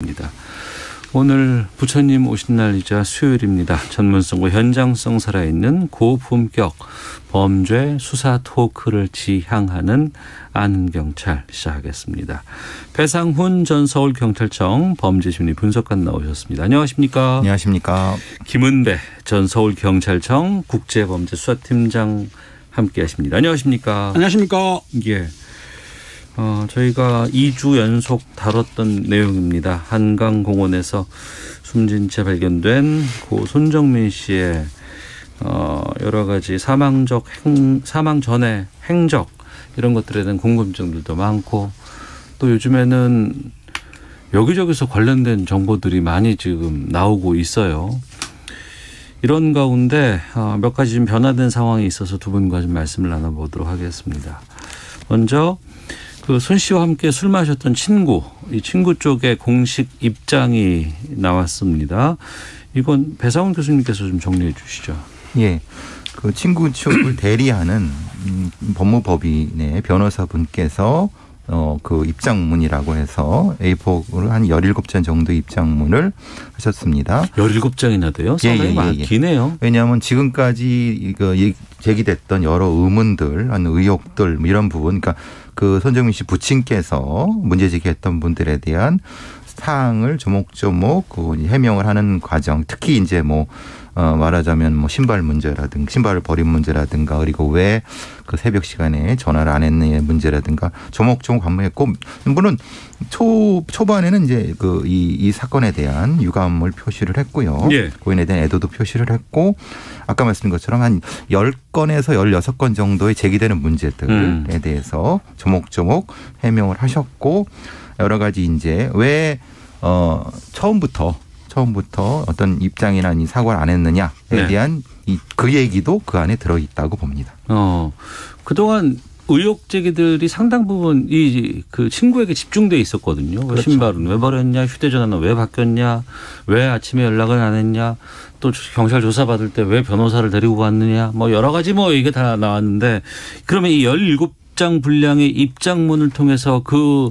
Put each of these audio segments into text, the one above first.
시작합니다. 오늘 부처님 오신 날이자 수요일입니다. 전문성과 현장성 살아있는 고품격 범죄 수사 토크를 지향하는 아는 경찰 시작하겠습니다. 배상훈 전 서울경찰청 범죄심리 분석관 나오셨습니다. 안녕하십니까? 안녕하십니까? 김은배 전 서울경찰청 국제범죄수사팀장 함께하십니다. 안녕하십니까? 안녕하십니까? 예. 저희가 2주 연속 다뤘던 내용입니다. 한강공원에서 숨진 채 발견된 고 손정민 씨의 여러 가지 사망 전의 행적 이런 것들에 대한 궁금증들도 많고 또 요즘에는 여기저기서 관련된 정보들이 많이 지금 나오고 있어요. 이런 가운데 몇 가지 좀 변화된 상황이 있어서 두 분과 좀 말씀을 나눠보도록 하겠습니다. 먼저 그 손 씨와 함께 술 마셨던 친구, 이 친구 쪽에 공식 입장이 나왔습니다. 이건 배상훈 교수님께서 좀 정리해 주시죠. 예, 그 친구 쪽을 대리하는 법무법인의 변호사분께서 그 입장문이라고 해서 A4를 한 17장 정도 입장문을 하셨습니다. 17장이나 돼요? 상당히 많기네요. 왜냐하면 지금까지 이거 제기됐던 여러 의문들, 의혹들 이런 부분, 그러니까 그 손정민 씨 부친께서 문제 제기했던 분들에 대한 사항을 조목조목 해명을 하는 과정, 특히 이제 말하자면 신발 문제라든가 신발을 버린 문제라든가 그리고 왜 그 새벽 시간에 전화를 안 했느냐의 문제라든가 조목조목 반문했고 물론 초반에는 이제 이 사건에 대한 유감을 표시를 했고요. 예. 고인에 대한 애도도 표시를 했고 아까 말씀드린 것처럼 한 10건에서 16건 정도의 제기되는 문제들에 대해서 조목조목 해명을 하셨고 여러 가지 이제 왜 처음부터 어떤 입장이나 이 사과를 안 했느냐에 대한 그 얘기도 그 안에 들어있다고 봅니다. 그동안 의혹 제기들이 상당 부분 그 친구에게 집중돼 있었거든요. 그렇죠. 신발은 왜 버렸냐, 휴대전화는 왜 바뀌었냐, 왜 아침에 연락을 안 했냐, 또 경찰 조사 받을 때 왜 변호사를 데리고 갔느냐, 여러 가지 이게 다 나왔는데 그러면 이 17장 분량의 입장문을 통해서 그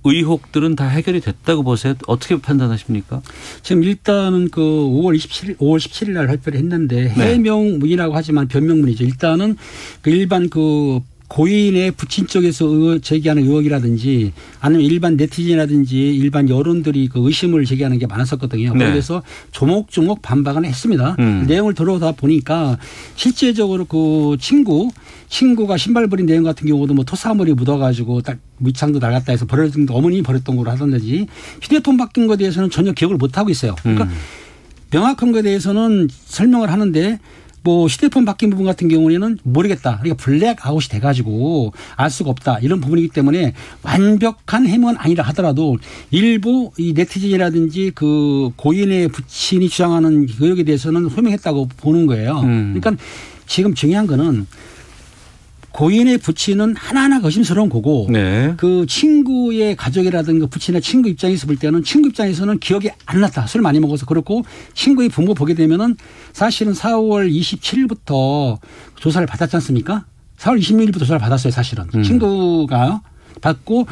의혹들은 다 해결이 됐다고 보세요? 어떻게 판단하십니까? 지금 일단은 그 5월 17일 날 발표를 했는데 해명문이라고 하지만 변명문이죠. 일단은 그 일반 그 고인의 부친 쪽에서 제기하는 의혹이라든지 아니면 일반 네티즌이라든지 일반 여론들이 그 의심을 제기하는 게 많았었거든요. 그래서 조목조목 반박은 했습니다. 내용을 들어다 보니까 실제적으로 그 친구가 신발 버린 내용 같은 경우도 토사물이 묻어가지고 밑창도 낡았다 해서 어머님이 버렸던 걸로 하던지 휴대폰 바뀐 것에 대해서는 전혀 기억을 못하고 있어요. 그러니까 명확한 것에 대해서는 설명을 하는데 휴대폰 바뀐 부분 같은 경우에는 모르겠다. 그러니까 블랙아웃이 돼가지고 알 수가 없다. 이런 부분이기 때문에 완벽한 해명은 아니라 하더라도 일부 이 네티즌이라든지 그 고인의 부친이 주장하는 의혹에 대해서는 소명했다고 보는 거예요. 그러니까 지금 중요한 거는 고인의 부친은 하나하나 의심스러운 거고 그 친구의 가족이라든가 부친의 친구 입장에서 볼 때는 친구 입장에서는 기억이 안 났다. 술 많이 먹어서 그렇고 친구의 부모 보게 되면은 사실은 4월 27일부터 조사를 받았지 않습니까? 4월 26일부터 조사를 받았어요. 사실은. 친구가 받고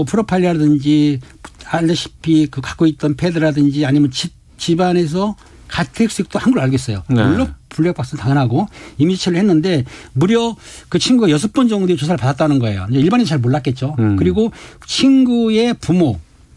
프로파일이라든지 알다시피 그 갖고 있던 패드라든지 아니면 집안에서 가택수익도 한 걸 알겠어요. 물론 블랙박스는 당연하고 이미지처리를 했는데 무려 그 친구가 6번 정도의 조사를 받았다는 거예요. 일반인은 잘 몰랐겠죠. 그리고 친구의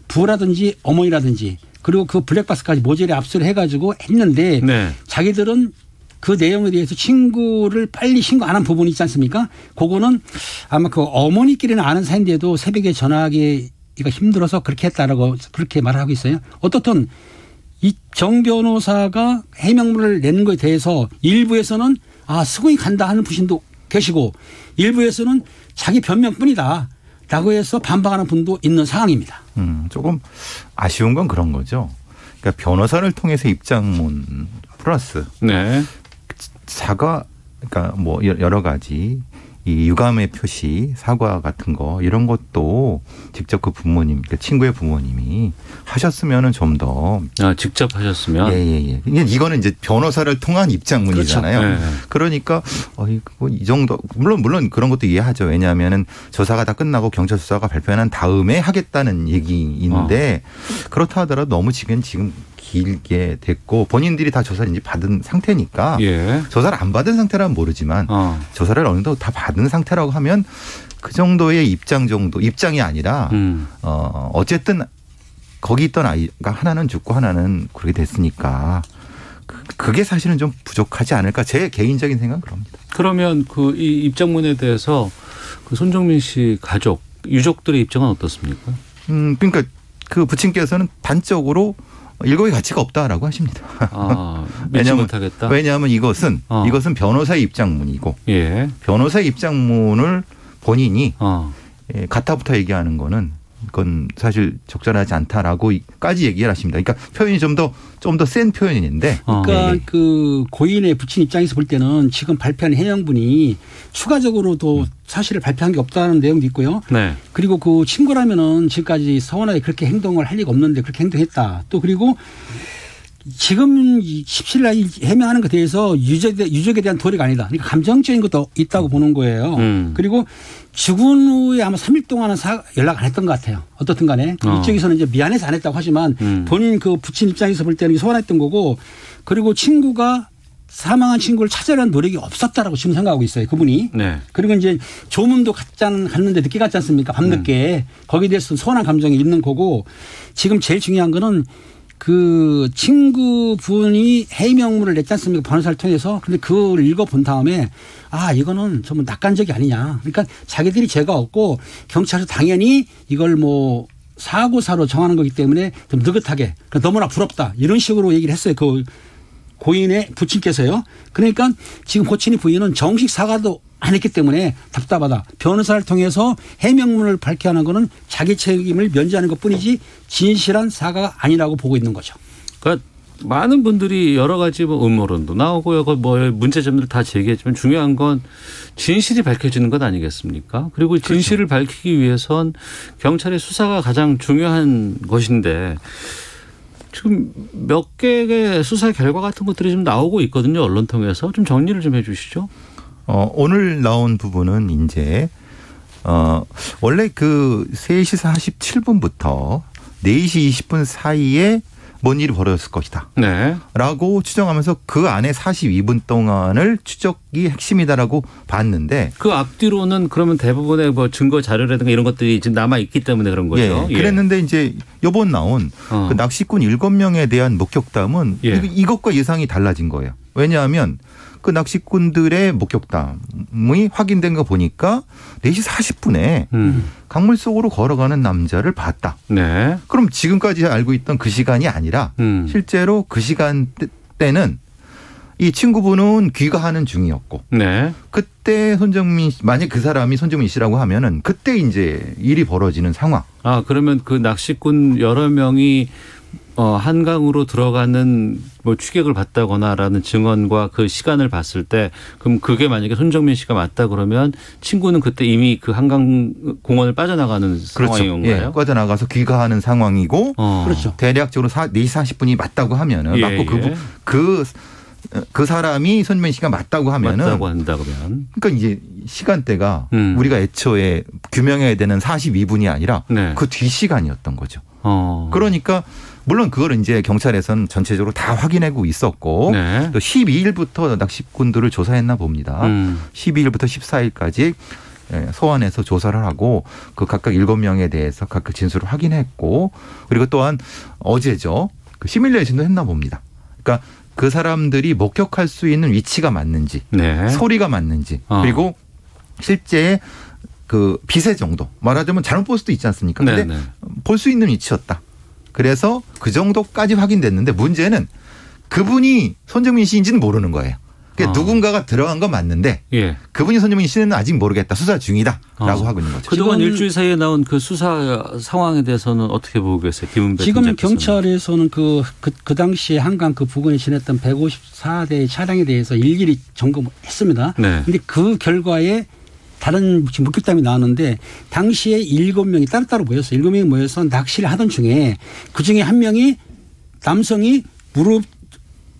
부라든지 어머니라든지 그리고 그 블랙박스까지 모조리 압수를 해가지고 했는데 자기들은 그 내용에 대해서 친구를 빨리 신고 안 한 부분이 있지 않습니까? 그거는 아마 그 어머니끼리는 아는 사이인데도 새벽에 전화하기가 힘들어서 그렇게 했다라고 그렇게 말을 하고 있어요. 어떻든 이 정 변호사가 해명문을 낸 것에 대해서 일부에서는 수긍이 간다 하는 부신도 계시고 일부에서는 자기 변명뿐이다 라고 해서 반박하는 분도 있는 상황입니다. 조금 아쉬운 건 그런 거죠. 그러니까 변호사를 통해서 입장문 플러스 사과 그러니까 여러 가지 이 유감의 표시, 사과 같은 거 이런 것도 직접 그 부모님, 그 친구의 부모님이 하셨으면은 좀 더. 직접 하셨으면. 예. 이거는 이제 변호사를 통한 입장문이잖아요. 그렇죠. 그러니까 이 정도 물론 그런 것도 이해하죠. 왜냐하면은 조사가 다 끝나고 경찰 수사가 발표한 다음에 하겠다는 얘기인데 그렇다 하더라도 너무 지금 길게 됐고 본인들이 다 조사를 이제 받은 상태니까 조사를 안 받은 상태라면 모르지만 조사를 어느 정도 다 받은 상태라고 하면 그 정도의 입장이 아니라 어쨌든 거기 있던 아이가 하나는 죽고 하나는 그렇게 됐으니까 그게 사실은 좀 부족하지 않을까 제 개인적인 생각은 그럽니다. 그러면 그 이 입장문에 대해서 그 손정민 씨 가족 유족들의 입장은 어떻습니까? 그러니까 그 부친께서는 단적으로 일거의 가치가 없다라고 하십니다. 믿지 못하겠다. 왜냐하면 이것은 변호사의 입장문이고 변호사의 입장문을 본인이 가타부타 얘기하는 거는 그건 사실 적절하지 않다라고까지 얘기를 하십니다. 그러니까 표현이 좀 더 센 표현인데. 그러니까 그 고인의 부친 입장에서 볼 때는 지금 발표한 해명분이 추가적으로도 사실을 발표한 게 없다는 내용도 있고요. 그리고 그 친구라면은 지금까지 서운하게 그렇게 행동을 할 리가 없는데 그렇게 행동했다. 또 그리고 지금 17일 날 해명하는 것에 대해서 유족에 대한 도리가 아니다. 그러니까 감정적인 것도 있다고 보는 거예요. 그리고 죽은 후에 아마 3일 동안은 연락 안 했던 것 같아요. 어떻든 간에. 이쪽에서는 이제 미안해서 안 했다고 하지만 본인 그 부친 입장에서 볼 때는 소원했던 거고 그리고 친구가 사망한 친구를 찾으려는 노력이 없었다라고 지금 생각하고 있어요. 그분이. 그리고 이제 조문도 갔는데 늦게 갔지 않습니까? 밤늦게. 거기에 대해서 소원한 감정이 있는 거고 지금 제일 중요한 거는 그 친구분이 해명문을 냈지 않습니까? 변호사를 통해서. 근데 그걸 읽어본 다음에 이거는 좀 낙관적이 아니냐. 그러니까 자기들이 죄가 없고 경찰에서 당연히 이걸 뭐 사고사로 정하는 거기 때문에 좀 느긋하게 너무나 부럽다. 이런 식으로 얘기를 했어요. 그 고인의 부친께서요. 그러니까 지금 고친의 부인은 정식 사과도 안 했기 때문에 답답하다. 변호사를 통해서 해명문을 밝혀야 하는 거는 자기 책임을 면제하는 것뿐이지 진실한 사과가 아니라고 보고 있는 거죠. 그러니까 많은 분들이 여러 가지 음모론도 나오고요. 문제점들 다 제기했지만 중요한 건 진실이 밝혀지는 것 아니겠습니까? 그리고 진실을 밝히기 위해선 경찰의 수사가 가장 중요한 것인데 지금 몇 개의 수사 결과 같은 것들이 좀 나오고 있거든요. 언론 통해서 좀 정리를 좀 해 주시죠. 오늘 나온 부분은 이제 원래 그 3시 47분부터 4시 20분 사이에 뭔 일이 벌어졌을 것이다. 라고 추정하면서 그 안에 42분 동안을 추적이 핵심이다라고 봤는데 그 앞뒤로는 그러면 대부분의 뭐 증거 자료라든가 이런 것들이 지금 남아 있기 때문에 그런 거죠. 그랬는데 이제 이번 나온 그 낚시꾼 7명에 대한 목격담은 이것과 예상이 달라진 거예요. 왜냐하면 그 낚시꾼들의 목격담이 확인된 거 보니까 4시 40분에 강물 속으로 걸어가는 남자를 봤다. 그럼 지금까지 알고 있던 그 시간이 아니라 실제로 그 시간대는 이 친구분은 귀가하는 중이었고 그때 손정민 씨, 만약 그 사람이 손정민 씨라고 하면은 그때 이제 일이 벌어지는 상황. 그러면 그 낚시꾼 여러 명이 한강으로 들어가는 뭐 추격을 받다거나라는 증언과 그 시간을 봤을 때 그럼 그게 만약에 손정민 씨가 맞다 그러면 친구는 그때 이미 그 한강 공원을 빠져나가는 상황인 건가요? 빠져나가서 귀가하는 상황이고 그렇죠. 대략적으로 4시 40분이 맞다고 하면은 맞고 그 사람이 손정민 씨가 맞다고 하면은 맞다고 한다 그러면 그러니까 이제 시간대가 우리가 애초에 규명해야 되는 42분이 아니라 그 뒤 시간이었던 거죠. 그러니까 물론 그걸 이제 경찰에서는 전체적으로 다 확인하고 있었고 또 12일부터 낚시꾼들을 조사했나 봅니다. 12일부터 14일까지 소환해서 조사를 하고 그 각각 7명에 대해서 각각 진술을 확인했고 그리고 또한 어제죠. 그 시뮬레이션도 했나 봅니다. 그러니까 그 사람들이 목격할 수 있는 위치가 맞는지 소리가 맞는지 그리고 실제 그 빛의 정도 말하자면 잘못 볼 수도 있지 않습니까? 근데 볼 수 있는 위치였다. 그래서 그 정도까지 확인됐는데 문제는 그분이 손정민 씨인지는 모르는 거예요. 그러니까 누군가가 들어간 건 맞는데 그분이 손정민 씨는 아직 모르겠다. 수사 중이다라고 하고 있는 거죠. 그동안 일주일 사이에 나온 그 수사 상황에 대해서는 어떻게 보고 계세요? 김은배 지금 팀장께서는. 경찰에서는 그 당시에 한강 그 부근에 지냈던 154대 차량에 대해서 일일이 점검했습니다. 그런데 그 결과에 다른 지금 목격담이 나왔는데 당시에 7명이 따로따로 모였어요. 7명이 모여서 낚시를 하던 중에 그중에 한 명이 남성이 무릎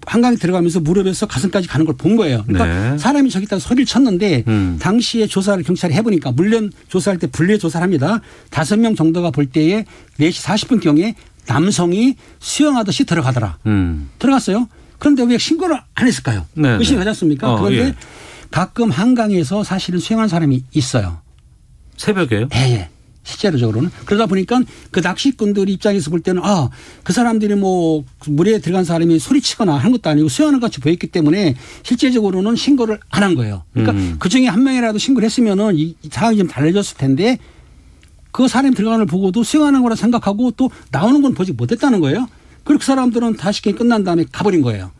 한강에 들어가면서 무릎에서 가슴까지 가는 걸 본 거예요. 그러니까 네. 사람이 저기 있다가 소리를 쳤는데 당시에 조사를 경찰이 해보니까 물론 조사할 때 분리해 조사를 합니다. 5명 정도가 볼 때에 4시 40분경에 남성이 수영하듯이 들어가더라. 들어갔어요. 그런데 왜 신고를 안 했을까요? 네, 의심이 네. 가지 않습니까? 그런데 예. 가끔 한강에서 사실은 수영하는 사람이 있어요. 새벽에요? 예. 실제로적으로는. 그러다 보니까 그 낚시꾼들 입장에서 볼 때는 그 사람들이 뭐 물에 들어간 사람이 소리치거나 하는 것도 아니고 수영하는 것 같이 보였기 때문에 실제적으로는 신고를 안 한 거예요. 그러니까 그중에 한 명이라도 신고를 했으면은 이 상황이 좀 달라졌을 텐데 그 사람이 들어가는 걸 보고도 수영하는 거라 생각하고 또 나오는 건 보지 못했다는 거예요. 그리고 그 사람들은 다시 끝난 다음에 가버린 거예요.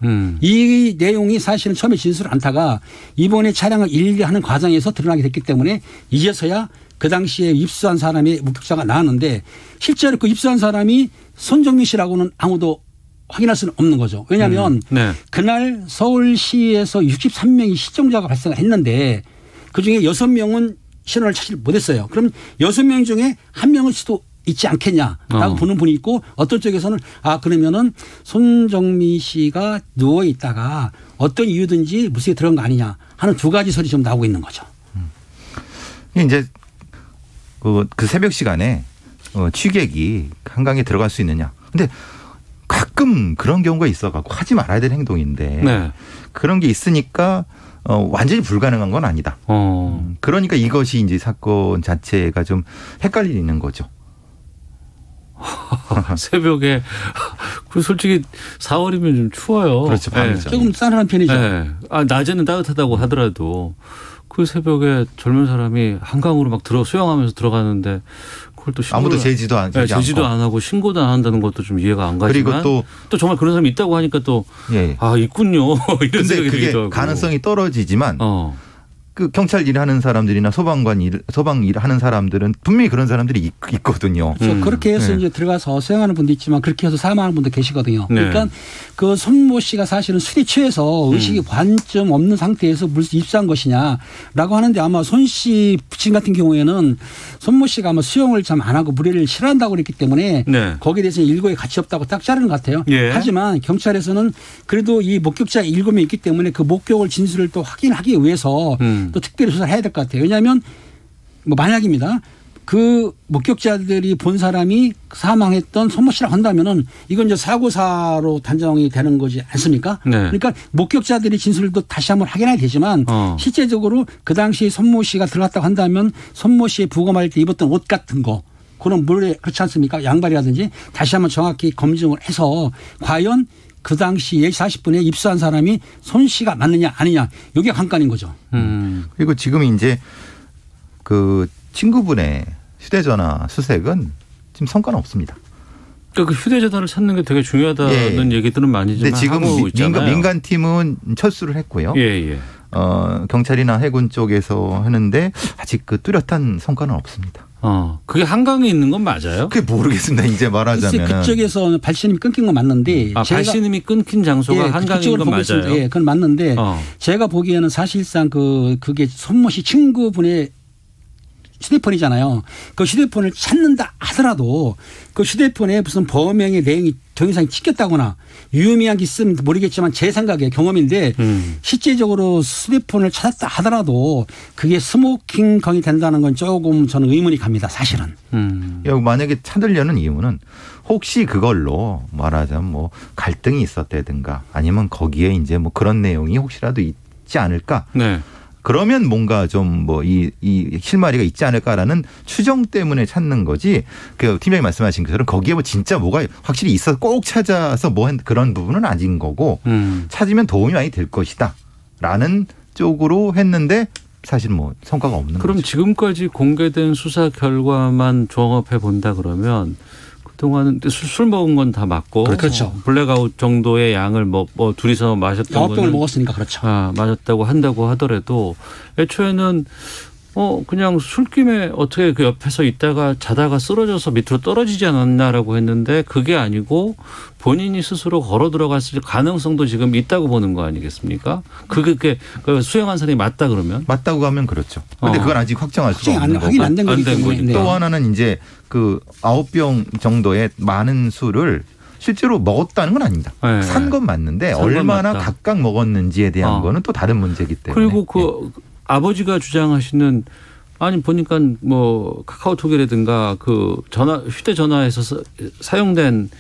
이 내용이 사실은 처음에 진술을 않다가 이번에 차량을 일일이 하는 과정에서 드러나게 됐기 때문에 이제서야 그 당시에 입수한 사람의 목격자가 나왔는데 실제로 그 입수한 사람이 손정민 씨라고는 아무도 확인할 수는 없는 거죠. 왜냐하면 네. 그날 서울시에서 63명이 실종자가 발생을 했는데 그중에 6명은 신원을 찾지 못했어요. 그럼 6명 중에 1명일 수도 있지 않겠냐라고 보는 분이 있고 어떤 쪽에서는 그러면은 손정민 씨가 누워 있다가 어떤 이유든지 무수에 들어간 거 아니냐 하는 두 가지 설이 좀 나오고 있는 거죠. 이제 그 새벽 시간에 취객이 한강에 들어갈 수 있느냐. 근데 가끔 그런 경우가 있어갖고 하지 말아야 될 행동인데 네. 그런 게 있으니까 완전히 불가능한 건 아니다. 그러니까 이것이 이제 사건 자체가 좀 헷갈리는 거죠. 새벽에 그 솔직히 4월이면 좀 추워요. 그렇죠. 밤이죠. 네. 조금 싸늘한 편이죠. 네. 낮에는 따뜻하다고 하더라도 그 새벽에 젊은 사람이 한강으로 막 수영하면서 들어가는데 그걸 또 아무도 제지도 안 제지도 안 하고 신고도 안 한다는 것도 좀 이해가 안 가지만 그리고 또 정말 그런 사람이 있다고 하니까 또 있군요. 이런 근데 생각이 그게 들기도 하고. 가능성이 떨어지지만 그 경찰 일하는 사람들이나 소방 일하는 사람들은 분명히 그런 사람들이 있거든요. 그래서 그렇게 해서 이제 들어가서 수영하는 분도 있지만 그렇게 해서 사망하는 분도 계시거든요. 네. 그러니까 그 손모 씨가 사실은 술에 취해서 의식이 반쯤 없는 상태에서 물에서 입수한 것이냐라고 하는데 아마 손 씨 부친 같은 경우에는 손모 씨가 아마 수영을 참 안 하고 물회를 싫어한다고 그랬기 때문에 네. 거기에 대해서는 일고에 가치 없다고 딱 자르는 것 같아요. 예. 하지만 경찰에서는 그래도 이 목격자 7명이 있기 때문에 그 목격을 진술을 또 확인하기 위해서 또 특별히 조사를 해야 될 것 같아요. 왜냐하면 뭐 만약입니다. 그 목격자들이 본 사람이 사망했던 손모 씨라고 한다면은 이건 이제 사고사로 단정이 되는 거지 않습니까? 네. 그러니까 목격자들이 진술도 다시 한번 확인해야 되지만 실제적으로 그 당시 손모 씨가 들어갔다고 한다면 손모 씨의 부검할 때 입었던 옷 같은 거 그런 물에 그렇지 않습니까? 양발이라든지 다시 한번 정확히 검증을 해서 과연 그 당시 10시 40분에 입수한 사람이 손 씨가 맞느냐 아니냐 이게 관건인 거죠. 그리고 지금 이제 그 친구분의 휴대전화 수색은 지금 성과는 없습니다. 그러니까 그 휴대전화를 찾는 게 되게 중요하다는 얘기들은 많이 좀 근데 지금 하고 있잖아요. 민간팀은 철수를 했고요. 예. 경찰이나 해군 쪽에서 하는데 아직 그 뚜렷한 성과는 없습니다. 그게 한강에 있는 건 맞아요? 그게 모르겠습니다. 이제 말하자면 그쪽에서 발신음이 끊긴 건 맞는데 발신음이 끊긴 장소가 한강인 건 맞아요. 예, 그건 맞는데 제가 보기에는 사실상 그게 손모 씨 친구분의 휴대폰이잖아요. 그 휴대폰을 찾는다 하더라도 그 휴대폰에 무슨 범행의 내용이 동영상이 찍혔다거나 유의미한 게 있으면 모르겠지만 제 생각에 경험인데 실제적으로 휴대폰을 찾았다 하더라도 그게 스모킹건이 된다는 건 조금 저는 의문이 갑니다. 사실은. 만약에 찾으려는 이유는 혹시 그걸로 말하자면 뭐 갈등이 있었다든가 아니면 거기에 이제 뭐 그런 내용이 혹시라도 있지 않을까. 네. 그러면 뭔가 좀 뭐 이 실마리가 있지 않을까라는 추정 때문에 찾는 거지. 그 팀장님 말씀하신 것처럼 거기에 뭐 진짜 뭐가 확실히 있어 꼭 찾아서 뭐 그런 부분은 아닌 거고 찾으면 도움이 많이 될 것이다라는 쪽으로 했는데 사실 뭐 성과가 없는 그럼 거죠. 지금까지 공개된 수사 결과만 종합해 본다 그러면 그동안은 술 먹은 건 다 맞고 그렇죠. 블랙아웃 정도의 양을 뭐 둘이서 마셨던 9병을 먹었으니까 그렇죠. 마셨다고 한다고 하더라도 애초에는 그냥 술김에 어떻게 그 옆에서 있다가 자다가 쓰러져서 밑으로 떨어지지 않았나라고 했는데 그게 아니고 본인이 스스로 걸어 들어갔을 가능성도 지금 있다고 보는 거 아니겠습니까? 그게 수영한 사람이 맞다 그러면? 맞다고 하면 그렇죠. 그런데 그건 아직 확정할 수가 없는 거고. 확인 안 된 거기 때문에. 네. 또 하나는 이제 그 9병 정도의 많은 술을 실제로 먹었다는 건 아닙니다. 네. 산 건 맞는데 얼마나 각각 먹었는지에 대한 거는 또 다른 문제이기 때문에. 그리고 아버지가 주장하시는 아니 보니까 뭐 카카오톡이라든가 그 휴대전화에서 사용된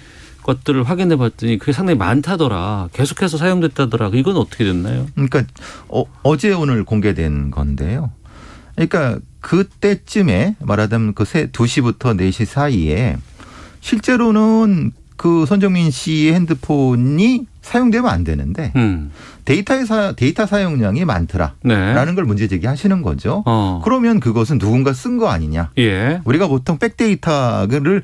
것들을 확인해 봤더니 그게 상당히 많다더라. 계속해서 사용됐다더라. 이건 어떻게 됐나요? 그러니까 어제 오늘 공개된 건데요. 그러니까 그때쯤에 말하자면 그 2시부터 4시 사이에 실제로는 그 손정민 씨의 핸드폰이 사용되면 안 되는데 데이터 사용량이 많더라라는 걸 문제 제기하시는 거죠. 그러면 그것은 누군가 쓴 거 아니냐. 예. 우리가 보통 백데이터를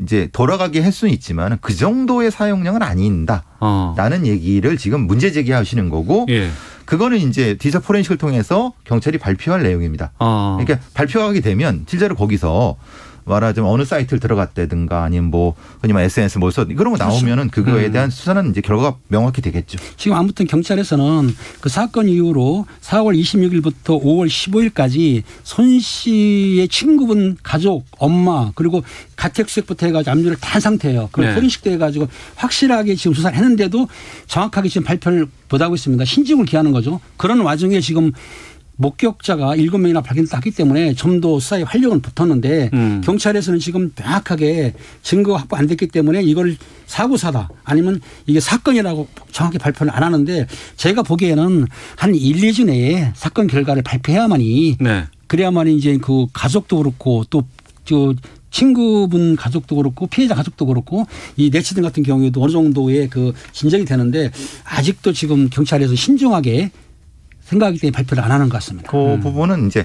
이제 돌아가게 할 수는 있지만 그 정도의 사용량은 아닌다라는 얘기를 지금 문제 제기하시는 거고 예. 그거는 이제 디지털 포렌식을 통해서 경찰이 발표할 내용입니다. 그러니까 발표하게 되면 실제로 거기서 말하자면 어느 사이트를 들어갔다든가 아니면 뭐 흔히 말 SNS 뭘 썼 그런 거 나오면은 그거에 대한 수사는 이제 결과가 명확히 되겠죠. 지금 아무튼 경찰에서는 그 사건 이후로 4월 26일부터 5월 15일까지 손 씨의 친구분, 가족, 엄마 그리고 가택수색부터 해가지고 압류를 다 한 상태예요. 그리고 포렌식도 해가지고 확실하게 지금 수사를 했는데도 정확하게 지금 발표를 못하고 있습니다. 신증을 기하는 거죠. 그런 와중에 지금 목격자가 7명이나 발견했기 때문에 좀 더 수사에 활력은 붙었는데 경찰에서는 지금 명확하게 증거가 확보 안 됐기 때문에 이걸 사고사다 아니면 이게 사건이라고 정확히 발표를 안 하는데 제가 보기에는 한 1, 2주 내에 사건 결과를 발표해야만이 그래야만이 이제 그 가족도 그렇고 또 친구분 가족도 그렇고 피해자 가족도 그렇고 이 내치등 같은 경우에도 어느 정도의 그 진정이 되는데 아직도 지금 경찰에서 신중하게 생각하기 때문에 발표를 안 하는 것 같습니다. 그 부분은 이제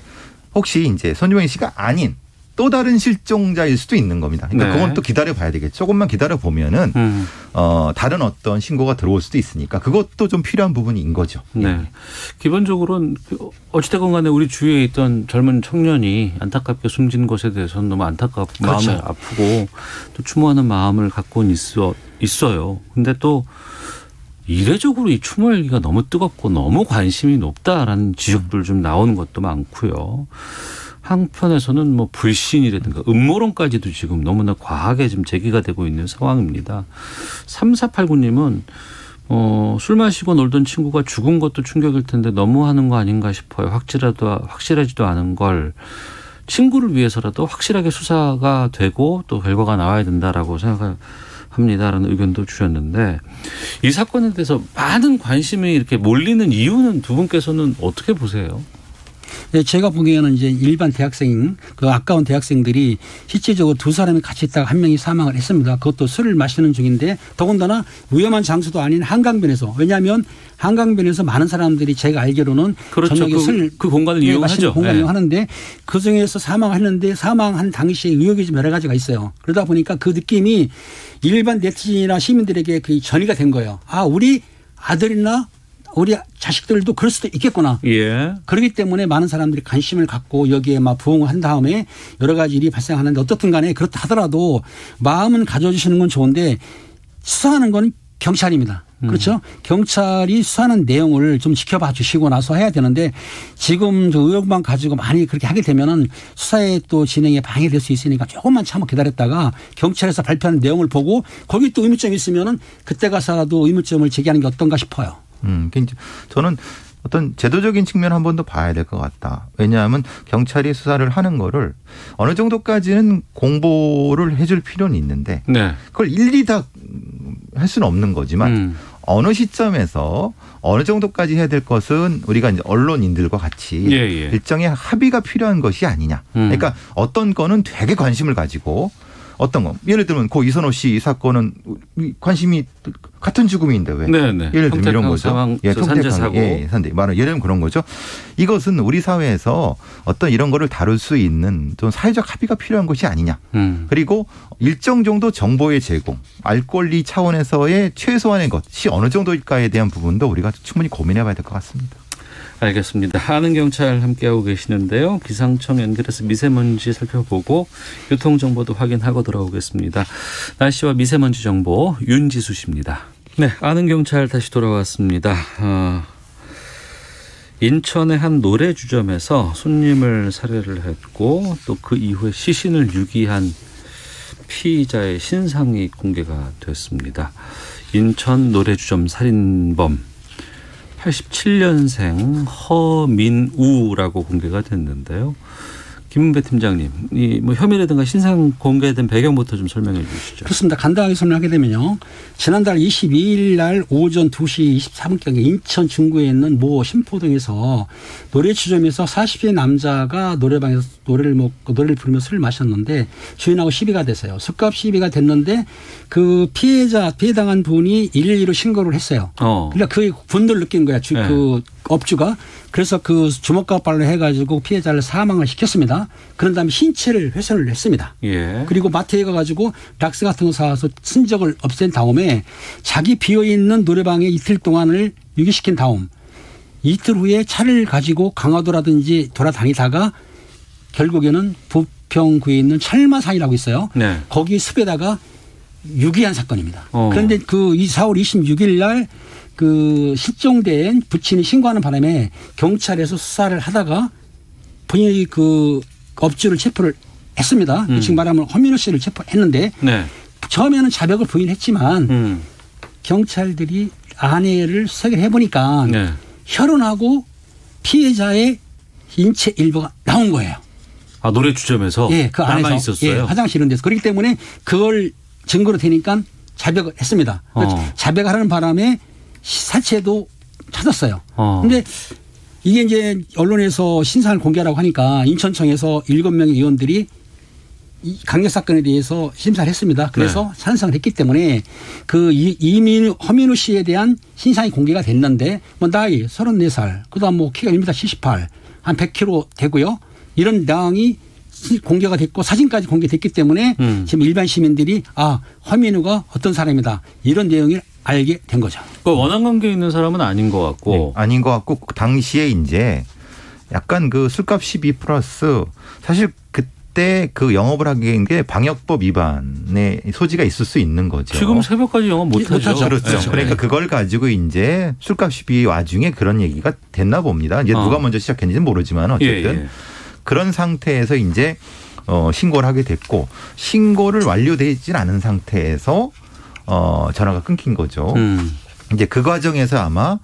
혹시 이제 손정민 씨가 아닌 또 다른 실종자일 수도 있는 겁니다. 그러니까 그건 또 기다려 봐야 되겠죠. 조금만 기다려 보면은 다른 어떤 신고가 들어올 수도 있으니까 그것도 좀 필요한 부분인 거죠. 네. 기본적으로는 어찌됐건 간에 우리 주위에 있던 젊은 청년이 안타깝게 숨진 것에 대해서는 너무 안타깝고 마음이 아프고 또 추모하는 마음을 갖고는 있어요. 근데 또 이례적으로 이 추모 열기가 너무 뜨겁고 너무 관심이 높다라는 지적들 좀 나오는 것도 많고요. 한편에서는 뭐 불신이라든가 음모론까지도 지금 너무나 과하게 지금 제기가 되고 있는 상황입니다. 3489님은 술 마시고 놀던 친구가 죽은 것도 충격일 텐데 너무하는 거 아닌가 싶어요. 확실하지도 않은 걸 친구를 위해서라도 확실하게 수사가 되고 또 결과가 나와야 된다라고 합니다라는 의견도 주셨는데 이 사건에 대해서 많은 관심이 이렇게 몰리는 이유는 두 분께서는 어떻게 보세요? 네, 제가 보기에는 이제 일반 대학생, 그 아까운 대학생들이 실제적으로 두 사람이 같이 있다가 한 명이 사망을 했습니다. 그것도 술을 마시는 중인데 더군다나 위험한 장소도 아닌 한강변에서 왜냐하면 한강변에서 많은 사람들이 제가 알기로는 저녁에 그 공간을 이용하죠. 공간을 이용하는데 그중에서 사망했는데 사망한 당시에 의혹이 좀 여러 가지가 있어요. 그러다 보니까 그 느낌이 일반 네티즌이나 시민들에게 그 전이가 된 거예요. 아, 우리 아들이나 우리 자식들도 그럴 수도 있겠구나. 예. 그렇기 때문에 많은 사람들이 관심을 갖고 여기에 막 부응을 한 다음에 여러 가지 일이 발생하는데 어떻든 간에 그렇다 하더라도 마음은 가져주시는 건 좋은데 수사하는 건 경찰입니다. 그렇죠. 경찰이 수사하는 내용을 좀 지켜봐 주시고 나서 해야 되는데 지금 저 의혹만 가지고 많이 그렇게 하게 되면은 수사에 또 진행에 방해될 수 있으니까 조금만 참아 기다렸다가 경찰에서 발표하는 내용을 보고 거기 또 의문점이 있으면은 그때 가서라도 의문점을 제기하는 게 어떤가 싶어요. 저는 어떤 제도적인 측면 한 번 더 봐야 될 것 같다. 왜냐하면 경찰이 수사를 하는 거를 어느 정도까지는 공보를 해줄 필요는 있는데 그걸 일일이 다 할 수는 없는 거지만 어느 시점에서 어느 정도까지 해야 될 것은 우리가 이제 언론인들과 같이 일정의 합의가 필요한 것이 아니냐. 그러니까 어떤 거는 되게 관심을 가지고 어떤 거 예를 들면 고 이선호 씨 사건은 관심이 같은 죽음인데 왜? 예를 들면 이런 거죠. 산재 사고. 예를 들면 그런 거죠. 이것은 우리 사회에서 어떤 이런 거를 다룰 수 있는 좀 사회적 합의가 필요한 것이 아니냐. 그리고 일정 정도 정보의 제공, 알 권리 차원에서의 최소한의 것이 어느 정도일까에 대한 부분도 우리가 충분히 고민해봐야 될 것 같습니다. 알겠습니다. 아는경찰 함께하고 계시는데요. 기상청 연결해서 미세먼지 살펴보고 교통정보도 확인하고 돌아오겠습니다. 날씨와 미세먼지 정보 윤지수 씨입니다. 네, 아는경찰 다시 돌아왔습니다. 인천의 한 노래주점에서 손님을 살해를 했고 또 그 이후에 시신을 유기한 피의자의 신상이 공개가 됐습니다. 인천 노래주점 살인범 87년생 허민우라고 공개가 됐는데요. 김은배 팀장님, 이 뭐 혐의라든가 신상 공개된 배경부터 좀 설명해 주시죠. 그렇습니다. 간단하게 설명하게 되면요. 지난달 22일 날 오전 2시 23분경에 인천 중구에 있는 모 신포동에서 노래주점에서 40대 남자가 노래방에서 노래를 부르며 술을 마셨는데 주인하고 시비가 됐어요. 술값 시비가 됐는데 그 피해당한 분이 112로 신고를 했어요. 그러니까 그 분노를 느낀 거야. 네. 그 업주가. 그래서 그 주먹가발로 해가지고 피해자를 사망을 시켰습니다. 그런 다음에 신체를 훼손을 했습니다. 예. 그리고 마트에 가가지고 락스 같은 거 사와서 흔적을 없앤 다음에 자기 비어있는 노래방에 이틀 동안을 유기시킨 다음 이틀 후에 차를 가지고 강화도라든지 돌아다니다가 결국에는 부평구에 있는 철마산이라고 있어요. 네. 거기 숲에다가 유기한 사건입니다. 그런데 그 4월 26일 날 그 실종된 부친이 신고하는 바람에 경찰에서 수사를 하다가 본인이 그 업주를 체포를 했습니다. 지금 말하면 허민우 씨를 체포했는데 네. 처음에는 자백을 부인했지만 경찰들이 아내를 수색을 해보니까 네. 혈흔하고 피해자의 인체 일부가 나온 거예요. 아, 노래주점에서 예, 그 안에서 남아 있었어요. 예, 화장실 이런 데서. 그렇기 때문에 그걸 증거로 되니까 자백을 했습니다. 자백을 하는 바람에 사체도 찾았어요. 그런데 이게 이제 언론에서 신상을 공개하라고 하니까 인천청에서 7명의 의원들이 이 강력 사건에 대해서 심사를 했습니다. 그래서 네. 찬성을 했기 때문에 그 허민우 씨에 대한 신상이 공개가 됐는데 뭐 나이 34살, 그다음 뭐 키가 1m 78, 한 100kg 되고요. 이런 량이 공개가 됐고 사진까지 공개됐기 때문에 지금 일반 시민들이 아, 허민우가 어떤 사람이다. 이런 내용을 알게 된 거죠. 그 원한 관계 있는 사람은 아닌 것 같고. 네, 아닌 것 같고 당시에 이제 약간 그 술값 시비 플러스 사실 그때 그 영업을 하기에 게 방역법 위반의 소지가 있을 수 있는 거죠. 지금 새벽까지 영업 못하죠. 그렇죠. 네. 그러니까 그걸 가지고 이제 술값 시비 와중에 그런 얘기가 됐나 봅니다. 이제 누가 먼저 시작했는지는 모르지만 어쨌든 예. 그런 상태에서 이제 신고를 하게 됐고 신고를 완료되진 않은 상태에서 전화가 끊긴 거죠. 이제 그 과정에서 아마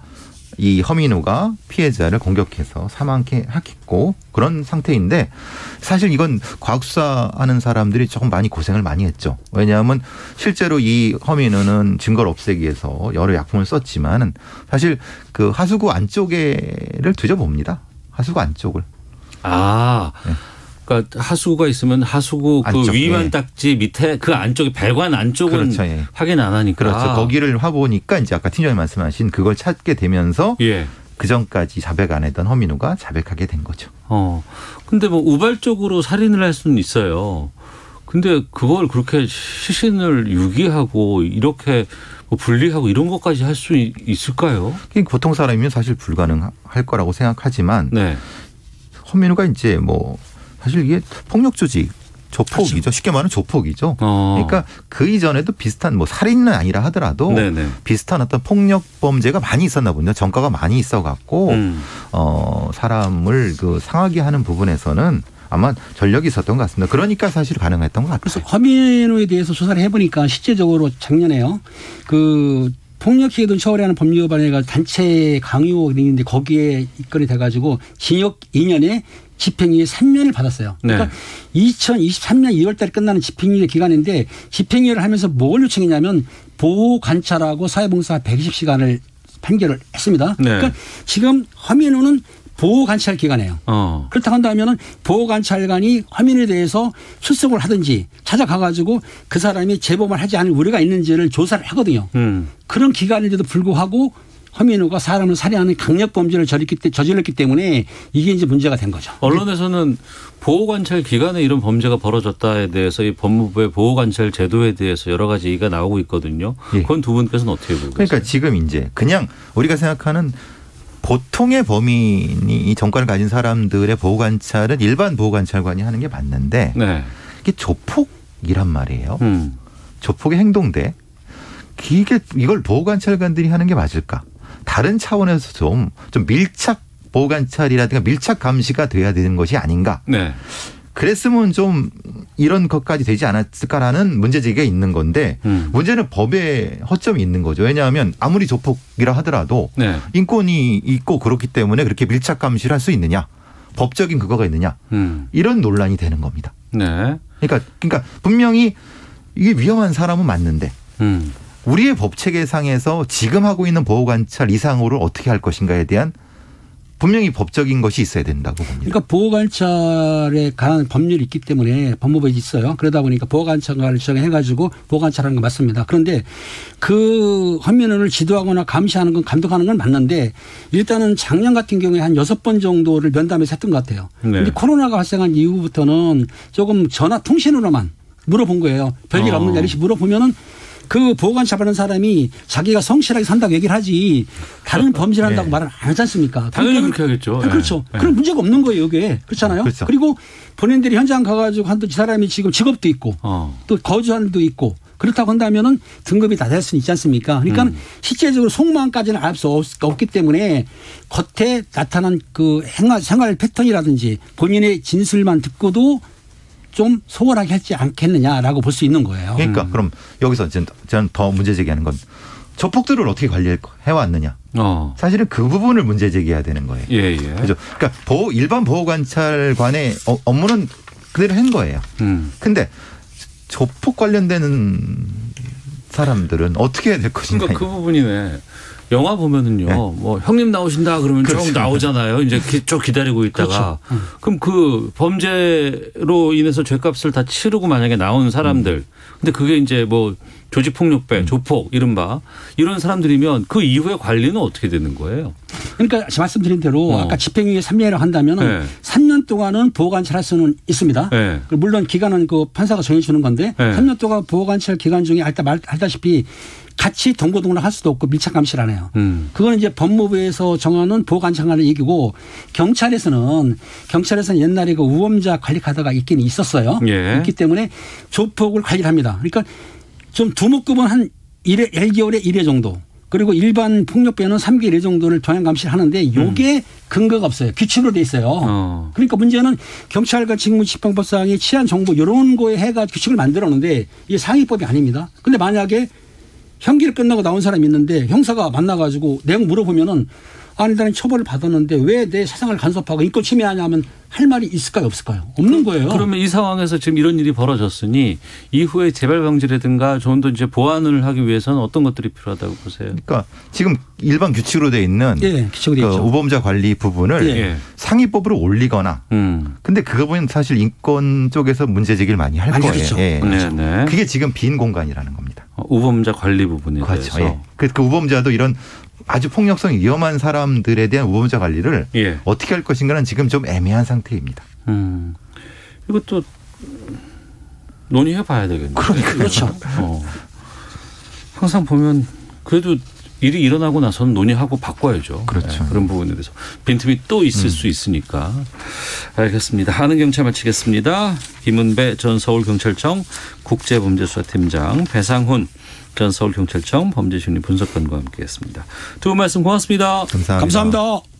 이 허민우가 피해자를 공격해서 사망하게 했고 그런 상태인데 사실 이건 과학수사하는 사람들이 조금 많이 고생을 많이 했죠. 왜냐하면 실제로 이 허민우는 증거를 없애기 위해서 여러 약품을 썼지만은 사실 그 하수구 안쪽에를 뒤져봅니다. 하수구 안쪽을. 아. 네. 그러니까 하수구가 있으면 하수구 그 안쪽, 위만 예. 딱지 밑에 그 안쪽에 배관 안쪽은 그렇죠, 예. 확인 안 하니까. 그렇죠. 거기를 화보니까 이제 아까 팀장님 말씀하신 그걸 찾게 되면서 예. 그 전까지 자백 안 했던 허민우가 자백하게 된 거죠. 근데 뭐 우발적으로 살인을 할 수는 있어요. 근데 그걸 그렇게 시신을 유기하고 이렇게 뭐 분리하고 이런 것까지 할 수 있을까요? 보통 사람이면 사실 불가능할 거라고 생각하지만 네. 허민우가 이제 뭐 사실 이게 폭력 조직 조폭이죠. 그렇죠. 쉽게 말하면 조폭이죠. 그러니까 그 이전에도 비슷한 뭐 살인은 아니라 하더라도 네네. 비슷한 어떤 폭력 범죄가 많이 있었나 본요. 전과가 많이 있어갖고 사람을 그 상하게 하는 부분에서는 아마 전력이 있었던 것 같습니다. 그러니까 사실 가능했던 것 같아요. 그래서 허민우에 대해서 조사를 해보니까 실제적으로 작년에요. 그 폭력행위 등 처벌하는 법률 위반에가 단체 강요 등인데 거기에 입건이 돼가지고 징역 2년에 집행유예 3년을 받았어요. 그러니까 네. 2023년 2월 달에 끝나는 집행유예 기간인데 집행유예를 하면서 뭘 요청했냐면 보호 관찰하고 사회봉사 120시간을 판결을 했습니다. 네. 그러니까 지금 허민우는 보호 관찰 기간이에요. 그렇다고 한다면은 보호 관찰관이 허민우에 대해서 출석을 하든지 찾아가가지고 그 사람이 재범을 하지 않을 우려가 있는지를 조사를 하거든요. 그런 기간인데도 불구하고 허민우가 사람을 살해하는 강력 범죄를 저질렀기 때문에 이게 이제 문제가 된 거죠. 언론에서는 보호관찰 기간에 이런 범죄가 벌어졌다에 대해서 이 법무부의 보호관찰 제도에 대해서 여러 가지 얘기가 나오고 있거든요. 예. 그건 두 분께서는 어떻게 보고 계세요? 그러니까 지금 이제 그냥 우리가 생각하는 보통의 범인이 이 정과를 가진 사람들의 보호관찰은 일반 보호관찰관이 하는 게 맞는데 네. 이게 조폭이란 말이에요. 음. 조폭의 행동대. 이걸 보호관찰관들이 하는 게 맞을까? 다른 차원에서 좀 밀착 보호관찰이라든가 밀착 감시가 돼야 되는 것이 아닌가? 네. 그랬으면 좀 이런 것까지 되지 않았을까라는 문제제기가 있는 건데 문제는 법에 허점이 있는 거죠. 왜냐하면 아무리 조폭이라 하더라도 네. 인권이 있고 그렇기 때문에 그렇게 밀착 감시를 할 수 있느냐. 법적인 그거가 있느냐. 이런 논란이 되는 겁니다. 네. 그러니까 분명히 이게 위험한 사람은 맞는데 우리의 법 체계상에서 지금 하고 있는 보호관찰 이상으로 어떻게 할 것인가에 대한 분명히 법적인 것이 있어야 된다고 봅니다. 그러니까 보호관찰에 관한 법률이 있기 때문에 법무부에 있어요. 그러다 보니까 보호관찰을 지정해가지고 보호관찰하는 거 맞습니다. 그런데 그 화면을 지도하거나 감시하는 건 감독하는 건 맞는데 일단은 작년 같은 경우에 한 6번 정도를 면담에서 했던 것 같아요. 그런데 네. 코로나가 발생한 이후부터는 조금 전화 통신으로만 물어본 거예요. 별일 없는 이렇게 물어보면은 그 보호관찰 받는 사람이 자기가 성실하게 산다고 얘기를 하지 다른 범죄를 한다고 말을 안 하지 않습니까? 당연히 그렇게 하겠죠. 그렇죠. 네. 그런 문제가 없는 거예요. 이게. 그렇잖아요. 그렇죠. 그리고 본인들이 현장 가가지고 한두 이 사람이 지금 직업도 있고 또 거주한 도 있고 그렇다고 한다면은 등급이 다 될 수는 있지 않습니까? 그러니까 실제적으로 속마음까지는 알 수 없기 때문에 겉에 나타난 그 생활 패턴이라든지 본인의 진술만 듣고도 좀 소홀하게 하지 않겠느냐라고 볼 수 있는 거예요. 그러니까 그럼 여기서 저는 더 문제 제기하는 건 조폭들을 어떻게 관리해왔느냐. 사실은 그 부분을 문제 제기해야 되는 거예요. 예. 그렇죠. 그러니까 일반 보호관찰관의 업무는 그대로 한 거예요. 근데 조폭 관련되는 사람들은 어떻게 해야 될 것인가. 그러니까 그 부분이네. 영화 보면은요, 네. 뭐 형님 나오신다 그러면 쭉 그렇습니다. 나오잖아요. 이제 쭉 기다리고 있다가. 그렇죠. 그럼 그 범죄로 인해서 죄값을 다 치르고 만약에 나온 사람들. 근데 그게 이제 뭐 조직폭력배, 조폭, 이른바 이런 사람들이면 그 이후에 관리는 어떻게 되는 거예요? 그러니까 말씀드린 대로 아까 집행유예 3년이라고 한다면 네. 3년 동안은 보호관찰할 수는 있습니다. 네. 물론 기간은 그 판사가 정해주는 건데 네. 3년 동안 보호관찰 기간 중에 알다시피 같이 동고동락 할 수도 없고 밀착 감시를 안 해요. 그거는 이제 법무부에서 정하는 보호관찰관의 얘기고 경찰에서는 옛날에 그 우범자 관리 카드가 있긴 있었어요. 예. 있기 때문에 조폭을 관리를 합니다. 그러니까 좀 두목급은 한 1개월에 1회 정도. 그리고 일반 폭력배는 3개월 1회 정도를 병행 감시를 하는데 이게 근거가 없어요. 규칙으로 돼 있어요. 그러니까 문제는 경찰과 직무집행법상의 치안 정보 이런 거에 해가 규칙을 만들었는데 이게 상위법이 아닙니다. 그런데 만약에 형기를 끝나고 나온 사람이 있는데 형사가 만나가지고 내용 물어보면은 아니 나는 처벌을 받았는데 왜 내 사생활 간섭하고 인권 침해하냐면 할 말이 있을까요 없을까요? 없는 거예요. 그러면 이 상황에서 지금 이런 일이 벌어졌으니 이후에 재발 방지라든가 좀 더 이제 보완을 하기 위해서는 어떤 것들이 필요하다고 보세요? 그러니까 지금 일반 규칙으로 돼 있는 규칙으로 그 우범자 관리 부분을 상위법으로 올리거나 근데 그거 보면 사실 인권 쪽에서 문제 제기를 많이 할 거예요. 그렇죠. 네. 그게 지금 빈 공간이라는 겁니다. 우범자 관리 부분에 그렇죠. 대해서. 그 우범자도 이런 아주 폭력성이 위험한 사람들에 대한 우범자 관리를 어떻게 할 것인가는 지금 좀 애매한 상태입니다. 이것도 논의해 봐야 되겠네요. 그렇죠. 항상 보면 그래도 일이 일어나고 나서는 논의하고 바꿔야죠. 그렇죠. 네, 그런 부분에 대해서 빈틈이 또 있을 수 있으니까. 알겠습니다. 하는 경찰 마치겠습니다. 김은배 전 서울경찰청 국제범죄수사팀장, 배상훈 전 서울경찰청 범죄심리 분석관과 함께했습니다. 두 분 말씀 고맙습니다. 감사합니다. 감사합니다.